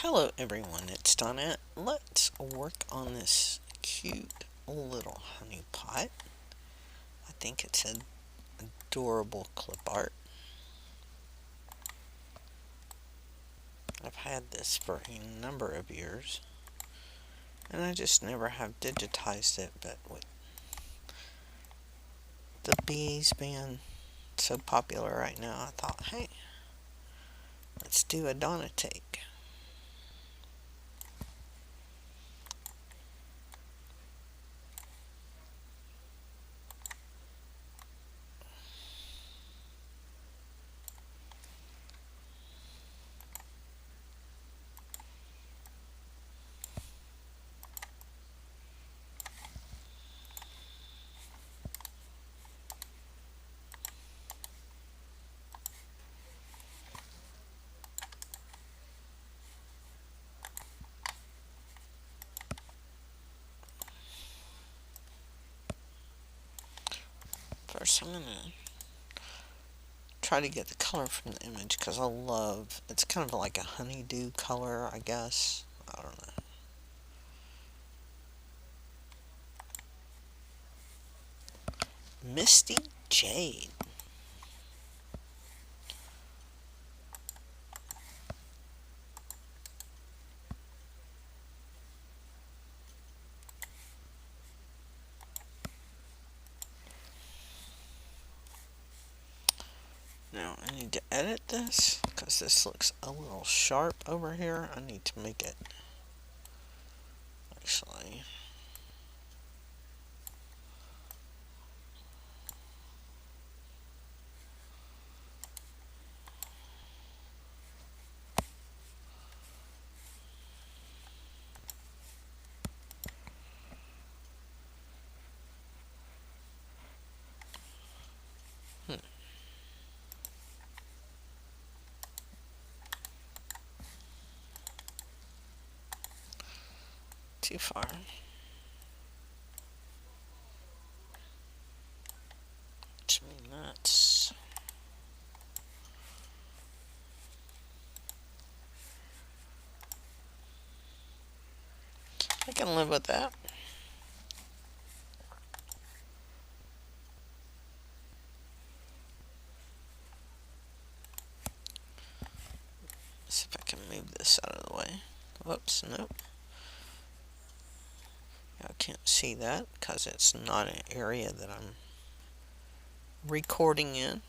Hello everyone, it's Donette. Let's work on this cute little honey pot. I think it's an adorable clip art. I've had this for a number of years and I just never have digitized it, but with the bees being so popular right now, I thought, hey, let's do a Donna take. First I'm going to try to get the color from the image because I love, it's kind of like a honeydew color, I guess. I don't know. Misty Jade. Now I need to edit this because this looks a little sharp over here. I need to make it actually. Too far. Which means that's. I can live with that. See if I can move this out of the way. Whoops, nope. I can't see that because it's not an area that I'm recording in.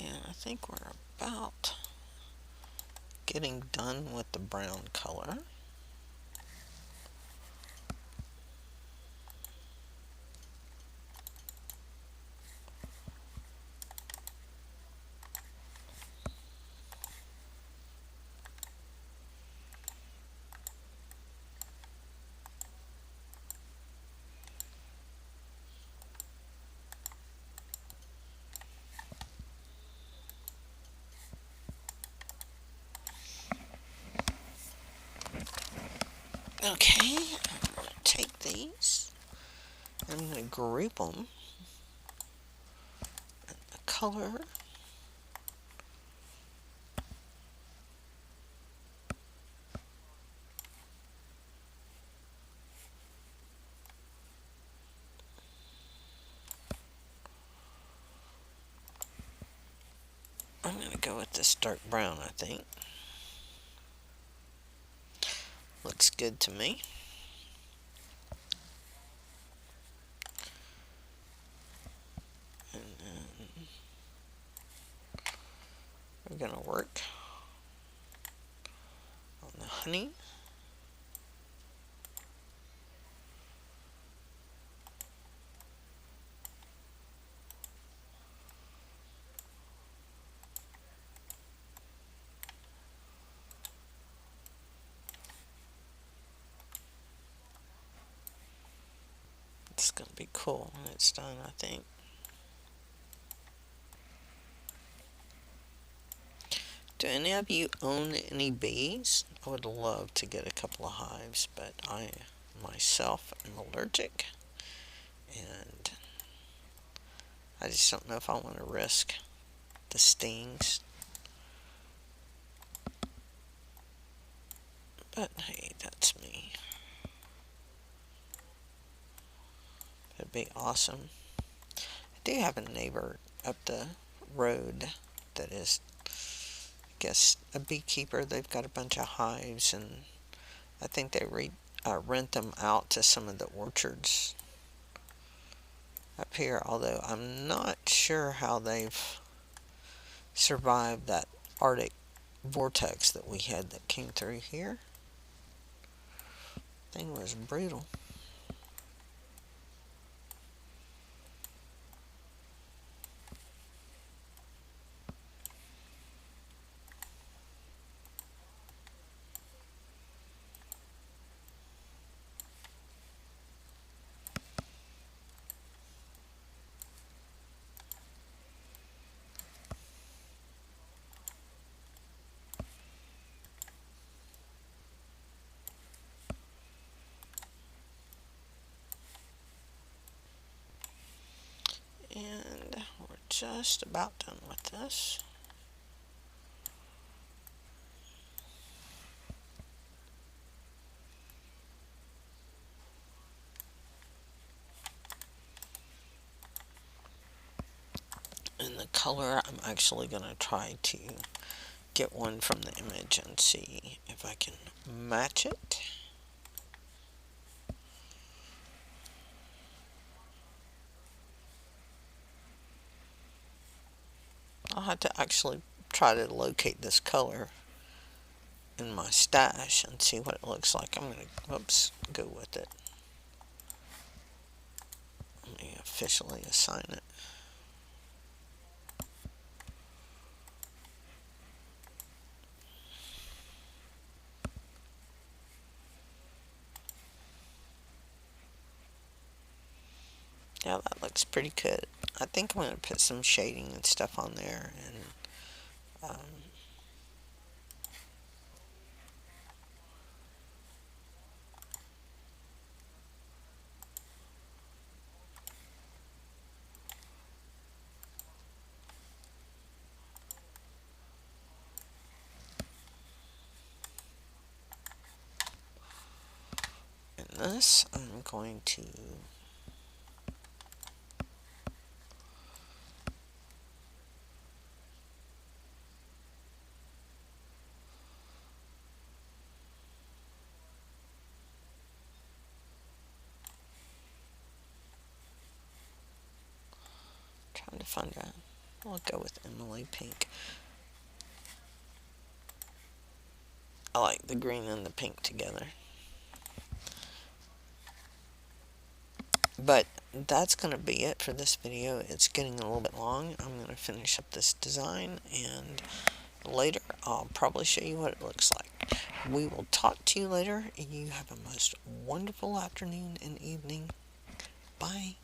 And I think we're about getting done with the brown color. Okay, I'm going to take these. I'm going to group them. And the color. I'm going to go with this dark brown, I think. Looks good to me. And then We're going to work on the honey. It's going to be cool when it's done, I think. Do any of you own any bees? I would love to get a couple of hives, but I myself am allergic, and I just don't know if I want to risk the stings. But hey, that's me. It'd be awesome. I do have a neighbor up the road that is, I guess, a beekeeper. They've got a bunch of hives, and I think they rent them out to some of the orchards up here, although I'm not sure how they've survived that Arctic vortex that we had that came through here. Thing was brutal. And we're just about done with this. And the color, I'm actually going to try to get one from the image and see if I can match it. I'll have to actually try to locate this color in my stash and see what it looks like. I'm going to, go with it. Let me officially assign it. Yeah, that looks pretty good. I think I'm going to put some shading and stuff on there, and this I'm going to trying to find a, I'll go with Emily Pink. I like the green and the pink together. But that's going to be it for this video. It's getting a little bit long. I'm going to finish up this design, and later I'll probably show you what it looks like. We will talk to you later. You have a most wonderful afternoon and evening. Bye.